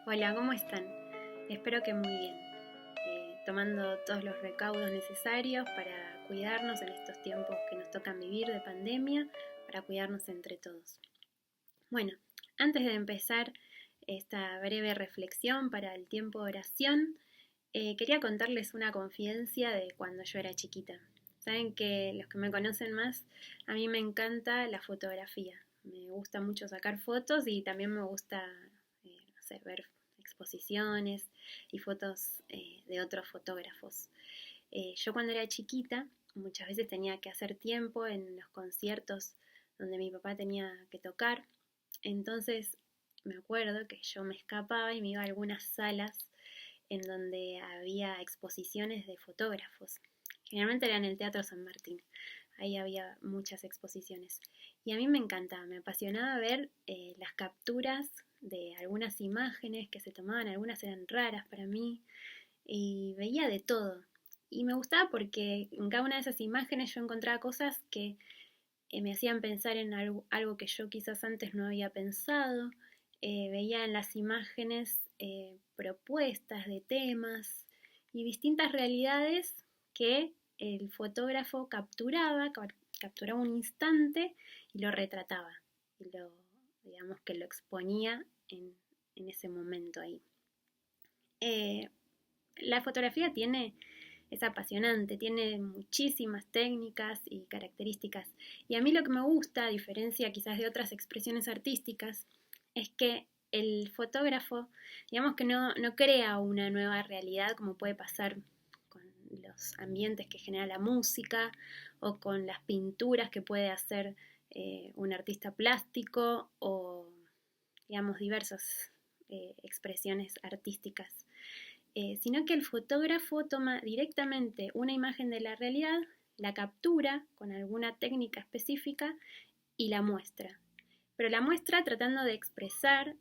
Hola, ¿cómo están? Espero que muy bien, tomando todos los recaudos necesarios para cuidarnos en estos tiempos que nos tocan vivir de pandemia, para cuidarnos entre todos. Bueno, antes de empezar esta breve reflexión para el tiempo de oración, quería contarles una confidencia de cuando yo era chiquita. Saben que los que me conocen más, a mí me encanta la fotografía. Me gusta mucho sacar fotos y también me gusta, no sé, ver exposiciones y fotos de otros fotógrafos. Yo cuando era chiquita muchas veces tenía que hacer tiempo en los conciertos donde mi papá tenía que tocar. Entonces me acuerdo que yo me escapaba y me iba a algunas salas en donde había exposiciones de fotógrafos. Generalmente era en el Teatro San Martín. Ahí había muchas exposiciones. Y a mí me encantaba, me apasionaba ver las capturas de algunas imágenes que se tomaban, algunas eran raras para mí, y veía de todo. Y me gustaba porque en cada una de esas imágenes yo encontraba cosas que me hacían pensar en algo que yo quizás antes no había pensado. Veía en las imágenes propuestas de temas y distintas realidades que el fotógrafo capturaba un instante y lo retrataba. Y digamos que lo exponía en ese momento ahí. Eh, la fotografía es apasionante, tiene muchísimas técnicas y características. Y a mí lo que me gusta, a diferencia quizás de otras expresiones artísticas, es que el fotógrafo, digamos que no crea una nueva realidad como puede pasar con los ambientes que genera la música o con las pinturas que puede hacer un artista plástico o, digamos, diversas expresiones artísticas, sino que el fotógrafo toma directamente una imagen de la realidad, la captura con alguna técnica específica y la muestra. Pero la muestra tratando de expresar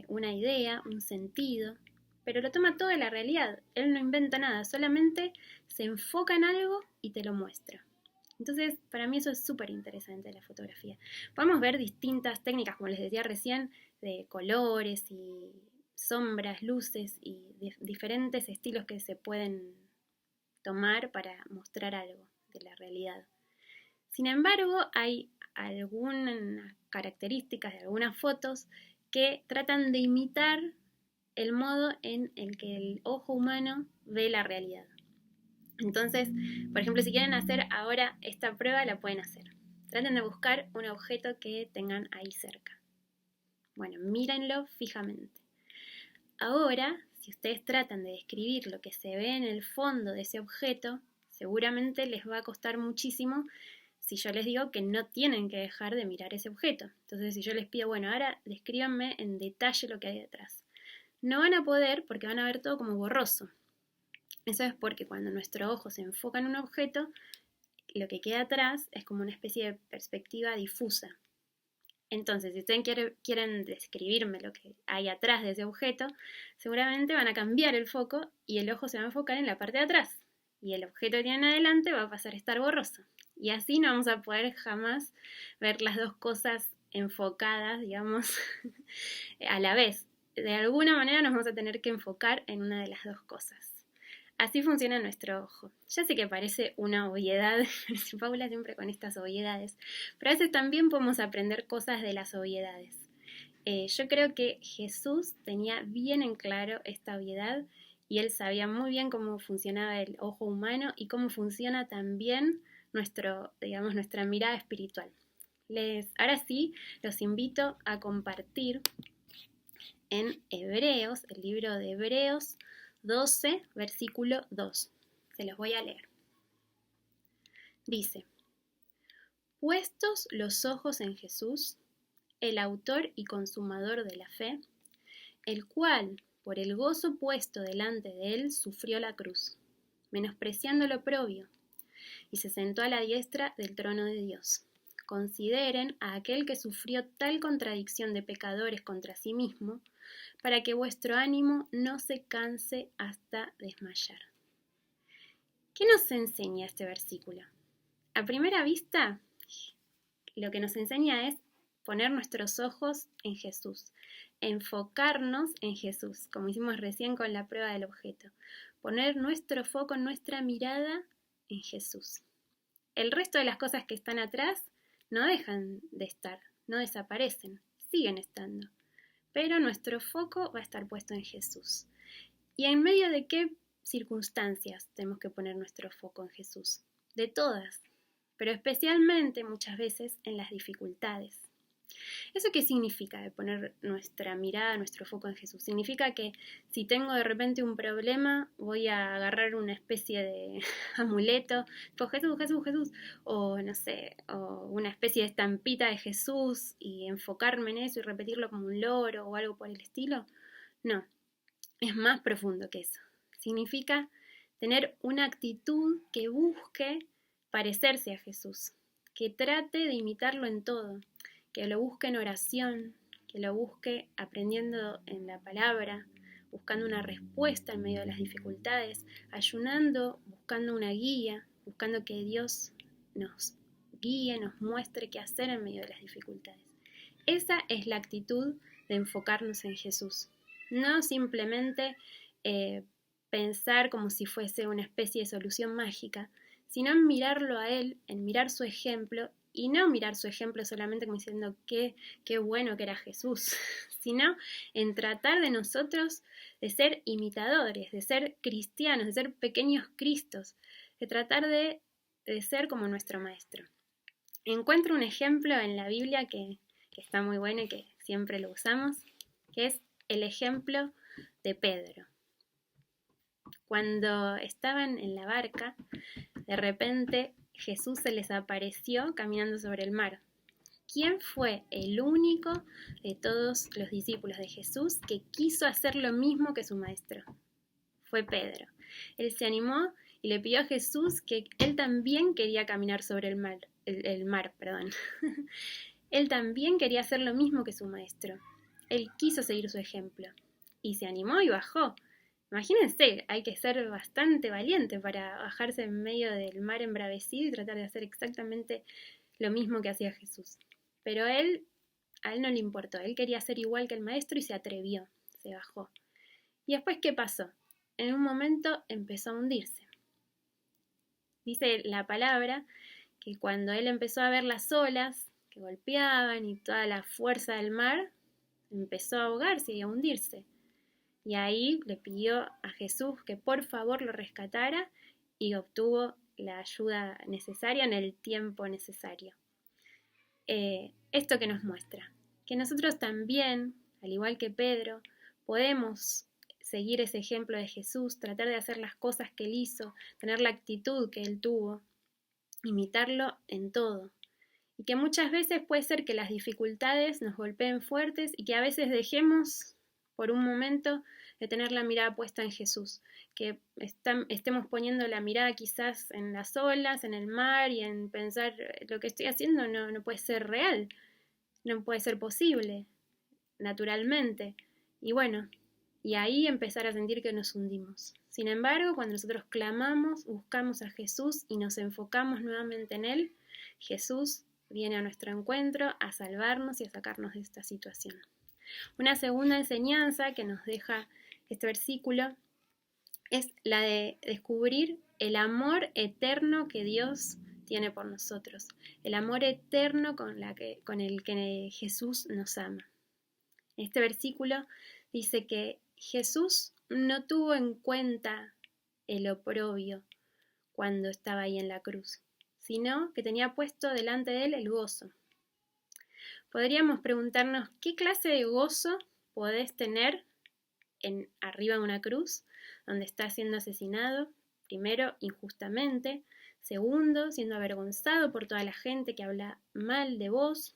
una idea, un sentido, pero lo toma todo de la realidad. Él no inventa nada, solamente se enfoca en algo y te lo muestra. Entonces, para mí eso es súper interesante de la fotografía. Podemos ver distintas técnicas, como les decía recién, de colores y sombras, luces y diferentes estilos que se pueden tomar para mostrar algo de la realidad. Sin embargo, hay algunas características de algunas fotos que tratan de imitar el modo en el que el ojo humano ve la realidad. Entonces, por ejemplo, si quieren hacer ahora esta prueba, la pueden hacer. Traten de buscar un objeto que tengan ahí cerca. Bueno, mírenlo fijamente. Ahora, si ustedes tratan de describir lo que se ve en el fondo de ese objeto, seguramente les va a costar muchísimo si yo les digo que no tienen que dejar de mirar ese objeto. Entonces, si yo les pido, bueno, ahora descríbanme en detalle lo que hay detrás. No van a poder porque van a ver todo como borroso. Eso es porque cuando nuestro ojo se enfoca en un objeto, lo que queda atrás es como una especie de perspectiva difusa. Entonces, si ustedes quieren describirme lo que hay atrás de ese objeto, seguramente van a cambiar el foco y el ojo se va a enfocar en la parte de atrás. Y el objeto que tienen adelante va a pasar a estar borroso. Y así no vamos a poder jamás ver las dos cosas enfocadas, digamos, a la vez. De alguna manera nos vamos a tener que enfocar en una de las dos cosas. Así funciona nuestro ojo. Ya sé que parece una obviedad, Paula siempre con estas obviedades, pero a veces también podemos aprender cosas de las obviedades. Yo creo que Jesús tenía bien en claro esta obviedad y él sabía muy bien cómo funcionaba el ojo humano y cómo funciona también nuestra mirada espiritual. Ahora sí, los invito a compartir en Hebreos, el libro de Hebreos 12, versículo 2. Se los voy a leer. Dice: puestos los ojos en Jesús, el autor y consumador de la fe, el cual, por el gozo puesto delante de él, sufrió la cruz, menospreciando lo oprobio, y se sentó a la diestra del trono de Dios. Consideren a aquel que sufrió tal contradicción de pecadores contra sí mismo, para que vuestro ánimo no se canse hasta desmayar. ¿Qué nos enseña este versículo? A primera vista, lo que nos enseña es poner nuestros ojos en Jesús, enfocarnos en Jesús, como hicimos recién con la prueba del objeto. Poner nuestro foco, nuestra mirada en Jesús. El resto de las cosas que están atrás no dejan de estar, no desaparecen, siguen estando. Pero nuestro foco va a estar puesto en Jesús. ¿Y en medio de qué circunstancias tenemos que poner nuestro foco en Jesús? De todas, pero especialmente muchas veces en las dificultades. ¿Eso qué significa de poner nuestra mirada, nuestro foco en Jesús? Significa que si tengo de repente un problema, voy a agarrar una especie de amuleto, tipo Jesús, Jesús, Jesús, o no sé, o una especie de estampita de Jesús y enfocarme en eso y repetirlo como un loro o algo por el estilo. No, es más profundo que eso. Significa tener una actitud que busque parecerse a Jesús, que trate de imitarlo en todo, que lo busque en oración, que lo busque aprendiendo en la palabra, buscando una respuesta en medio de las dificultades, ayunando, buscando una guía, buscando que Dios nos guíe, nos muestre qué hacer en medio de las dificultades. Esa es la actitud de enfocarnos en Jesús. No simplemente pensar como si fuese una especie de solución mágica, sino en mirarlo a Él, en mirar su ejemplo, y no mirar su ejemplo solamente como diciendo qué bueno que era Jesús, sino en tratar de nosotros de ser imitadores, de ser cristianos, de ser pequeños Cristos, de tratar de ser como nuestro Maestro. Encuentro un ejemplo en la Biblia que está muy bueno y que siempre lo usamos, que es el ejemplo de Pedro. Cuando estaban en la barca, de repente Jesús se les apareció caminando sobre el mar. ¿Quién fue el único de todos los discípulos de Jesús que quiso hacer lo mismo que su maestro? Fue Pedro. Él se animó y le pidió a Jesús que él también quería caminar sobre el mar. Él también quería hacer lo mismo que su maestro. Él quiso seguir su ejemplo y se animó y bajó. Imagínense, hay que ser bastante valiente para bajarse en medio del mar embravecido y tratar de hacer exactamente lo mismo que hacía Jesús. Pero a él no le importó, él quería ser igual que el maestro y se atrevió, se bajó. ¿Y después qué pasó? En un momento empezó a hundirse. Dice la palabra que cuando él empezó a ver las olas que golpeaban y toda la fuerza del mar, empezó a ahogarse y a hundirse. Y ahí le pidió a Jesús que por favor lo rescatara y obtuvo la ayuda necesaria en el tiempo necesario. Esto que nos muestra, que nosotros también, al igual que Pedro, podemos seguir ese ejemplo de Jesús, tratar de hacer las cosas que él hizo, tener la actitud que él tuvo, imitarlo en todo. Y que muchas veces puede ser que las dificultades nos golpeen fuertes y que a veces dejemos por un momento de tener la mirada puesta en Jesús, que estemos poniendo la mirada quizás en las olas, en el mar y en pensar lo que estoy haciendo no puede ser real, no puede ser posible, naturalmente. Y bueno, y ahí empezar a sentir que nos hundimos. Sin embargo, cuando nosotros clamamos, buscamos a Jesús y nos enfocamos nuevamente en Él, Jesús viene a nuestro encuentro a salvarnos y a sacarnos de esta situación. Una segunda enseñanza que nos deja este versículo es la de descubrir el amor eterno que Dios tiene por nosotros, el amor eterno con el que Jesús nos ama. Este versículo dice que Jesús no tuvo en cuenta el oprobio cuando estaba ahí en la cruz, sino que tenía puesto delante de él el gozo. Podríamos preguntarnos, ¿qué clase de gozo podés tener arriba de una cruz, donde estás siendo asesinado? Primero, injustamente. Segundo, siendo avergonzado por toda la gente que habla mal de vos.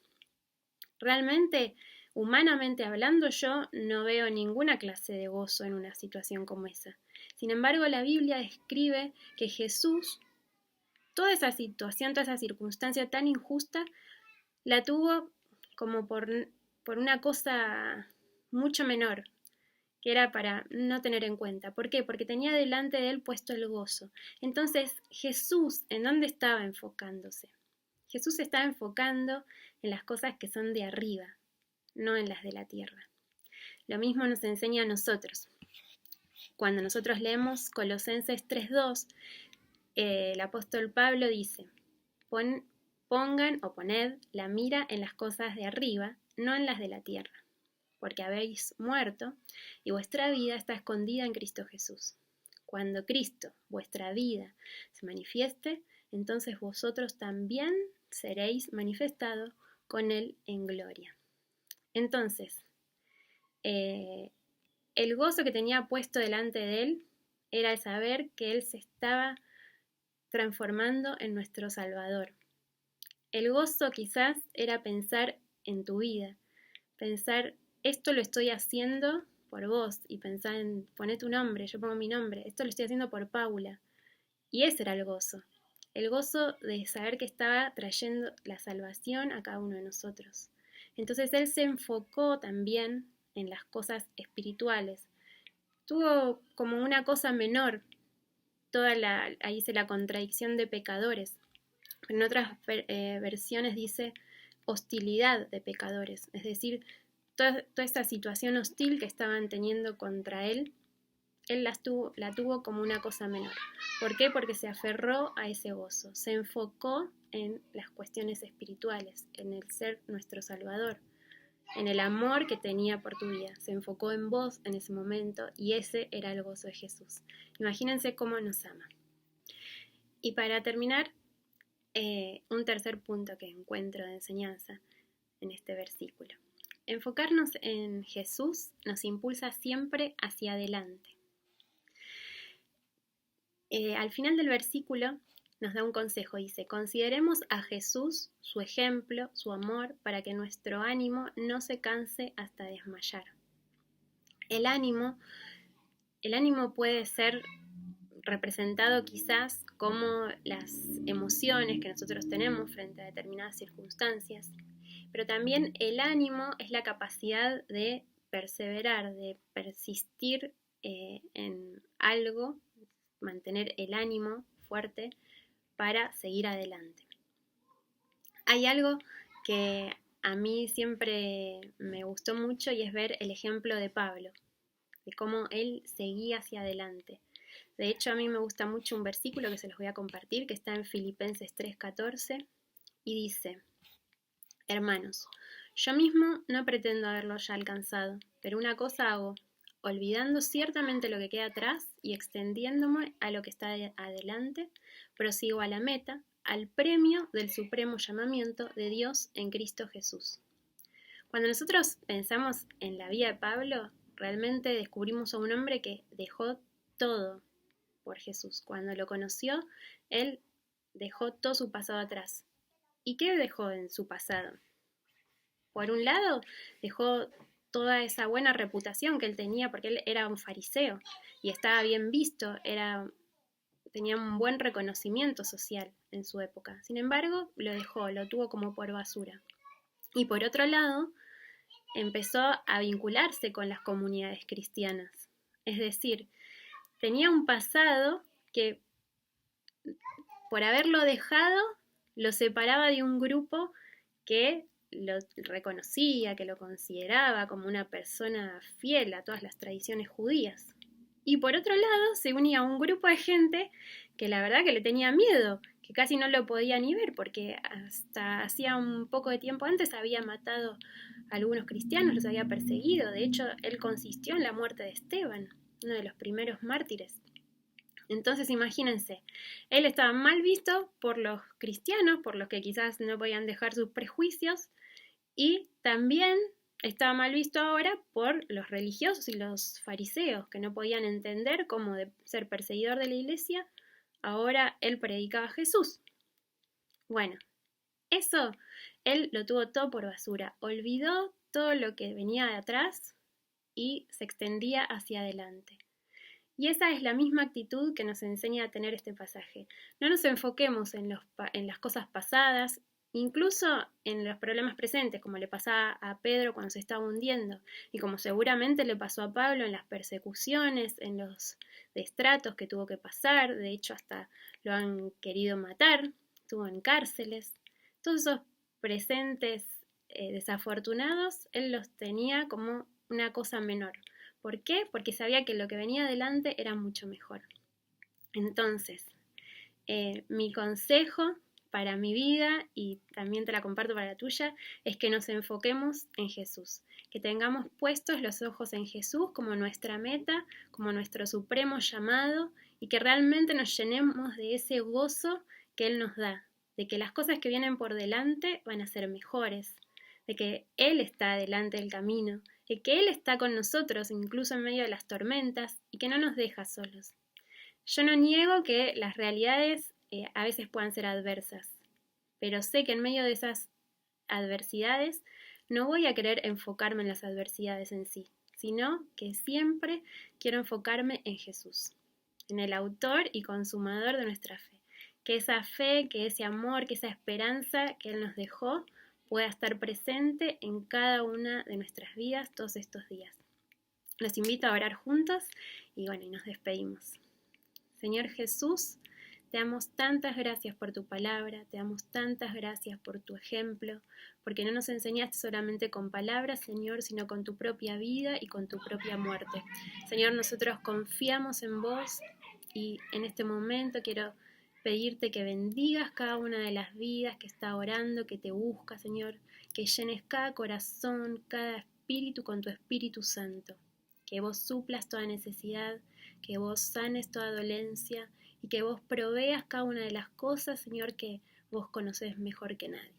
Realmente, humanamente hablando, yo no veo ninguna clase de gozo en una situación como esa. Sin embargo, la Biblia describe que Jesús, toda esa situación, toda esa circunstancia tan injusta, la tuvo como por una cosa mucho menor, que era para no tener en cuenta. ¿Por qué? Porque tenía delante de él puesto el gozo. Entonces, Jesús, ¿en dónde estaba enfocándose? Jesús estaba enfocando en las cosas que son de arriba, no en las de la tierra. Lo mismo nos enseña a nosotros. Cuando nosotros leemos Colosenses 3:2, el apóstol Pablo dice, pongan o poned la mira en las cosas de arriba, no en las de la tierra, porque habéis muerto y vuestra vida está escondida en Cristo Jesús. Cuando Cristo, vuestra vida, se manifieste, entonces vosotros también seréis manifestados con Él en gloria. Entonces, el gozo que tenía puesto delante de Él era el saber que Él se estaba transformando en nuestro Salvador. El gozo quizás era pensar en tu vida, pensar, esto lo estoy haciendo por vos, y pensar en, poné tu nombre, yo pongo mi nombre, esto lo estoy haciendo por Paula. Y ese era el gozo de saber que estaba trayendo la salvación a cada uno de nosotros. Entonces él se enfocó también en las cosas espirituales. Tuvo como una cosa menor, ahí dice la contradicción de pecadores. En otras versiones dice hostilidad de pecadores, es decir, toda esta situación hostil que estaban teniendo contra él la tuvo como una cosa menor. ¿Por qué? Porque se aferró a ese gozo, se enfocó en las cuestiones espirituales, en el ser nuestro Salvador, en el amor que tenía por tu vida. Se enfocó en vos en ese momento y ese era el gozo de Jesús. Imagínense cómo nos ama. Y para terminar, un tercer punto que encuentro de enseñanza en este versículo. Enfocarnos en Jesús nos impulsa siempre hacia adelante. Al final del versículo nos da un consejo, dice, consideremos a Jesús, su ejemplo, su amor, para que nuestro ánimo no se canse hasta desmayar. El ánimo puede ser representado quizás como las emociones que nosotros tenemos frente a determinadas circunstancias, pero también el ánimo es la capacidad de perseverar, de persistir en algo, mantener el ánimo fuerte para seguir adelante. Hay algo que a mí siempre me gustó mucho y es ver el ejemplo de Pablo, de cómo él seguía hacia adelante. De hecho, a mí me gusta mucho un versículo que se los voy a compartir, que está en Filipenses 3:14, y dice, hermanos, yo mismo no pretendo haberlo ya alcanzado, pero una cosa hago, olvidando ciertamente lo que queda atrás y extendiéndome a lo que está adelante, prosigo a la meta, al premio del supremo llamamiento de Dios en Cristo Jesús. Cuando nosotros pensamos en la vida de Pablo, realmente descubrimos a un hombre que dejó todo por Jesús. Cuando lo conoció, él dejó todo su pasado atrás. ¿Y qué dejó en su pasado? Por un lado, dejó toda esa buena reputación que él tenía, porque él era un fariseo y estaba bien visto, tenía un buen reconocimiento social en su época. Sin embargo, lo tuvo como por basura. Y por otro lado, empezó a vincularse con las comunidades cristianas. Es decir, tenía un pasado que, por haberlo dejado, lo separaba de un grupo que lo reconocía, que lo consideraba como una persona fiel a todas las tradiciones judías. Y por otro lado, se unía a un grupo de gente que la verdad que le tenía miedo, que casi no lo podía ni ver, porque hasta hacía un poco de tiempo antes había matado a algunos cristianos, los había perseguido. De hecho, él consistió en la muerte de Esteban, uno de los primeros mártires. Entonces imagínense, él estaba mal visto por los cristianos, por los que quizás no podían dejar sus prejuicios, y también estaba mal visto ahora por los religiosos y los fariseos, que no podían entender cómo de ser perseguidor de la iglesia, ahora él predicaba a Jesús. Bueno, eso él lo tuvo todo por basura, olvidó todo lo que venía de atrás y se extendía hacia adelante. Y esa es la misma actitud que nos enseña a tener este pasaje. No nos enfoquemos en las cosas pasadas, incluso en los problemas presentes, como le pasaba a Pedro cuando se estaba hundiendo, y como seguramente le pasó a Pablo en las persecuciones, en los destratos que tuvo que pasar. De hecho, hasta lo han querido matar, estuvo en cárceles. Todos esos presentes desafortunados, él los tenía como una cosa menor. ¿Por qué? Porque sabía que lo que venía adelante era mucho mejor. Entonces, mi consejo para mi vida, y también te la comparto para la tuya, es que nos enfoquemos en Jesús, que tengamos puestos los ojos en Jesús como nuestra meta, como nuestro supremo llamado, y que realmente nos llenemos de ese gozo que Él nos da, de que las cosas que vienen por delante van a ser mejores, de que Él está delante del camino, de que Él está con nosotros incluso en medio de las tormentas y que no nos deja solos. Yo no niego que las realidades a veces puedan ser adversas, pero sé que en medio de esas adversidades no voy a querer enfocarme en las adversidades en sí, sino que siempre quiero enfocarme en Jesús, en el autor y consumador de nuestra fe. Que esa fe, que ese amor, que esa esperanza que Él nos dejó pueda estar presente en cada una de nuestras vidas todos estos días. Los invito a orar juntos y nos despedimos. Señor Jesús, te damos tantas gracias por tu palabra, te damos tantas gracias por tu ejemplo, porque no nos enseñaste solamente con palabras, Señor, sino con tu propia vida y con tu propia muerte. Señor, nosotros confiamos en vos y en este momento quiero pedirte que bendigas cada una de las vidas que está orando, que te busca, Señor, que llenes cada corazón, cada espíritu con tu Espíritu Santo, que vos suplas toda necesidad, que vos sanes toda dolencia y que vos proveas cada una de las cosas, Señor, que vos conocés mejor que nadie.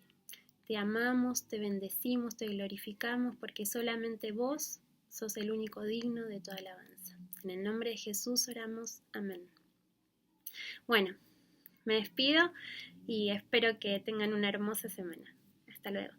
Te amamos, te bendecimos, te glorificamos, porque solamente vos sos el único digno de toda alabanza. En el nombre de Jesús oramos. Amén. Bueno, me despido y espero que tengan una hermosa semana. Hasta luego.